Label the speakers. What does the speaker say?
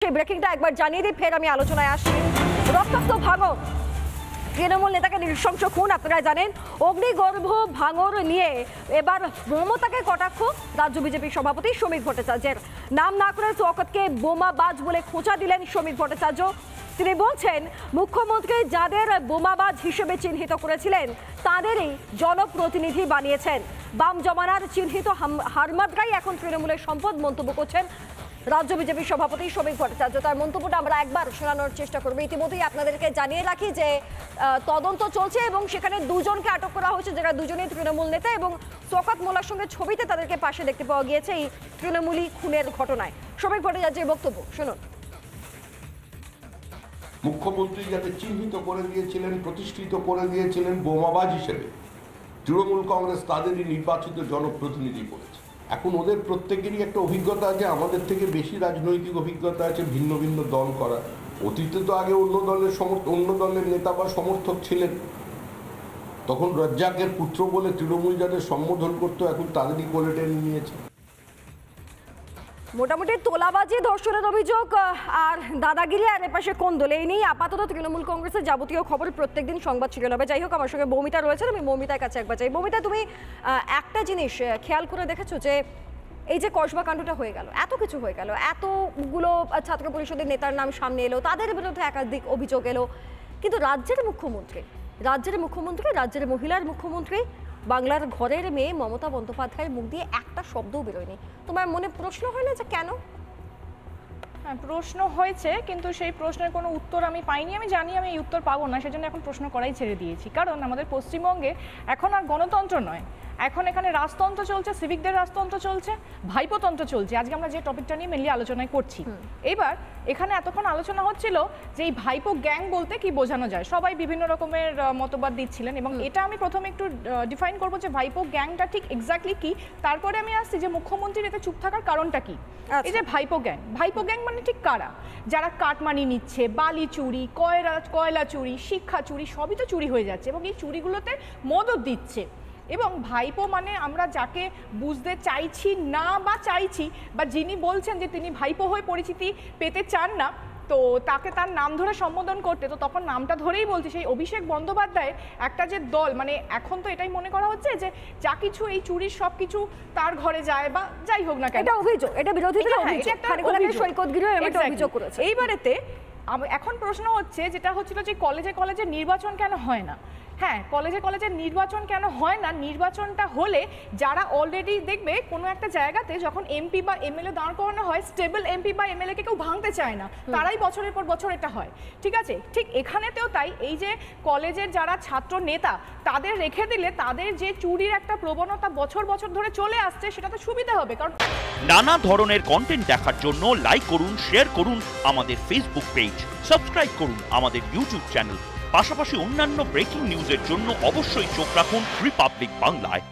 Speaker 1: সেই ব্রেকিংটা একবার জানিয়ে দিই, ফের আমি আলোচনায় আসি। রক্তাক্ত ভাঙর, তৃণমূল নেতাকে নৃশংস খুন, আপনারা জানেন। অগ্নিগর্ভ ভাঙর নিয়ে এবার মমতাকে কটাক্ষ রাজ্য বিজেপি সভাপতি শ্রমিক ভট্টাচার্যের। নাম না করে শওকতকে বোমাবাজ বলে খোঁচা দিলেন শ্রমিক ভট্টাচার্য। তিনি বলছেন, মুখ্যমন্ত্রী যাদের বোমাবাজ হিসেবে চিহ্নিত করেছিলেন তাদেরই জনপ্রতিনিধি বানিয়েছেন। বাম জমানার চিহ্নিত হারমাদরাই এখন তৃণমূলের সম্পদ, মন্তব্য করছেন রাজ্য বিজেপি সভাপতি শ্রমিক ভট্টাচার্য। তার মন্তব্যটা আমরা একবার শোনানোর চেষ্টা করবো। ইতিমধ্যেই আপনাদেরকে জানিয়ে রাখি যে তদন্ত চলছে এবং সেখানে দুজনকে আটক করা হয়েছে, যারা দুজনেই তৃণমূল নেতা, এবং শওকত মোল্লার সঙ্গে ছবিতে তাদেরকে পাশে দেখতে পাওয়া গিয়েছে এই তৃণমূলী খুনের ঘটনায়। শ্রমিক ভট্টাচার্যের বক্তব্য শুনুন।
Speaker 2: মুখ্যমন্ত্রী যাতে চিহ্নিত করে দিয়েছিলেন, প্রতিষ্ঠিত করে দিয়েছিলেন বোমাবাজ হিসেবে, তৃণমূল কংগ্রেস তাদেরই নির্বাচিত জনপ্রতিনিধি করেছে। এখন ওদের প্রত্যেকেরই একটা অভিজ্ঞতা আছে, আমাদের থেকে বেশি রাজনৈতিক অভিজ্ঞতা আছে ভিন্ন ভিন্ন দল করা। অতীতে তো আগে অন্য দলের নেতা বা সমর্থক ছিলেন, তখন রাজ্জাকের পুত্র বলে তৃণমূল যাদের সম্বোধন করতো, এখন তাদেরই কোলে টেনে নিয়েছে।
Speaker 1: মোটামুটি তোলাবাজি, ধর্ষণের অভিযোগ আর দাদাগিরি, আর এপাশে কোন দলে, এই নিয়ে আপাতত তৃণমূল কংগ্রেসের যাবতীয় খবর প্রত্যেকদিন সংবাদ শিরোনামে হবে। যাই হোক, আমার সঙ্গে মৌমিতা রয়েছেন, আমি মৌমিতার কাছে একবার চাই। মৌমিতা, তুমি একটা জিনিস খেয়াল করে দেখেছো যে এই যে কসবা কাণ্ডটা হয়ে গেল, এত কিছু হয়ে গেল, এতগুলো ছাত্র পরিষদের নেতার নাম সামনে এলো, তাদের বিরুদ্ধে একাধিক অভিযোগ এলো, কিন্তু রাজ্যের মহিলার মুখ্যমন্ত্রী, বাংলার ঘরের মেয়ে মমতা বন্দ্যোপাধ্যায়ের মুখ দিয়ে একটা শব্দও বেরোয়নি। তোমার মনে প্রশ্ন হয় না যে কেন?
Speaker 3: হ্যাঁ, প্রশ্ন হয়েছে, কিন্তু সেই প্রশ্নের কোনো উত্তর আমি পাইনি। আমি জানি আমি এই উত্তর পাবো না, সেজন্য এখন প্রশ্ন করাই ছেড়ে দিয়েছি। কারণ আমাদের পশ্চিমবঙ্গে এখন আর গণতন্ত্র নয়, এখন এখানে রাজতন্ত্র চলছে, সিভিকদের রাজতন্ত্র চলছে, ভাইপোতন্ত্র চলছে। আজকে আমরা যে টপিকটা নিয়ে মেনলি আলোচনায় করছি, এবার এখানে এতক্ষণ আলোচনা হচ্ছিল যে এই ভাইপো গ্যাং বলতে কি বোঝানো যায়, সবাই বিভিন্ন রকমের মতবাদ দিচ্ছিলেন, এবং এটা আমি প্রথমে একটু ডিফাইন করবো যে ভাইপো গ্যাংটা ঠিক এক্স্যাক্টলি কি, তারপরে আমি আসছি যে মুখ্যমন্ত্রীর এতে চুপ থাকার কারণটা কি। এই যে ভাইপো গ্যাং মানে ঠিক কারা? যারা কাটমানি নিচ্ছে, বালি চুরি, কয়লা চুরি, শিক্ষা চুরি, সবই তো চুরি হয়ে যাচ্ছে, এবং এই চুরিগুলোতে মদত দিচ্ছে। এবং ভাইপো মানে আমরা যাকে বুঝতে চাইছি না বা চাইছি, বা যিনি বলছেন যে তিনি ভাইপো হয়ে পরিচিতি পেতে চান না, তো তাকে তার নাম ধরে সম্বোধন করতে, তো তখন নামটা ধরেই বলছি, সেই অভিষেক বন্দ্যোপাধ্যায় একটা যে দল, মানে এখন তো এটাই মনে করা হচ্ছে যে যা কিছু এই চুরির সব কিছু তার ঘরে যায়, বা যাই হোক না কেন,
Speaker 1: এটা অভিযোগ, এটা বিরোধীদের অভিযোগ করেছে।
Speaker 3: এইবারেতে এখন প্রশ্ন হচ্ছে, যেটা হচ্ছিল যে কলেজে নির্বাচন কেন হয় না। হ্যাঁ, কলেজে নির্বাচন কেন হয় না? নির্বাচনটা হলে যারা অলরেডি দেখবে কোনো একটা জায়গাতে যখন এমপি বা এমএলএ দাঁড় করানো হয়, স্টেবল এমপি বা এমএলএ কে কেউ ভাঙতে চায় না, তারাই বছরের পর বছর এটা হয়, ঠিক আছে? ঠিক এখানেতেও তাই, এই যে কলেজের যারা ছাত্র নেতা, তাদের রেখে দিলে তাদের যে চুরির একটা প্রবণতা বছর বছর ধরে চলে আসছে, সেটাতে সুবিধা হবে। কারণ
Speaker 4: নানা ধরনের কন্টেন্ট দেখার জন্য লাইক করুন, শেয়ার করুন আমাদের ফেসবুক পেজ, সাবস্ক্রাইব করুন আমাদের ইউটিউব চ্যানেল। পাশাপাশি অন্যান্য ব্রেকিং নিউজের জন্য অবশ্যই চোখ রাখুন রিপাবলিক বাংলায়।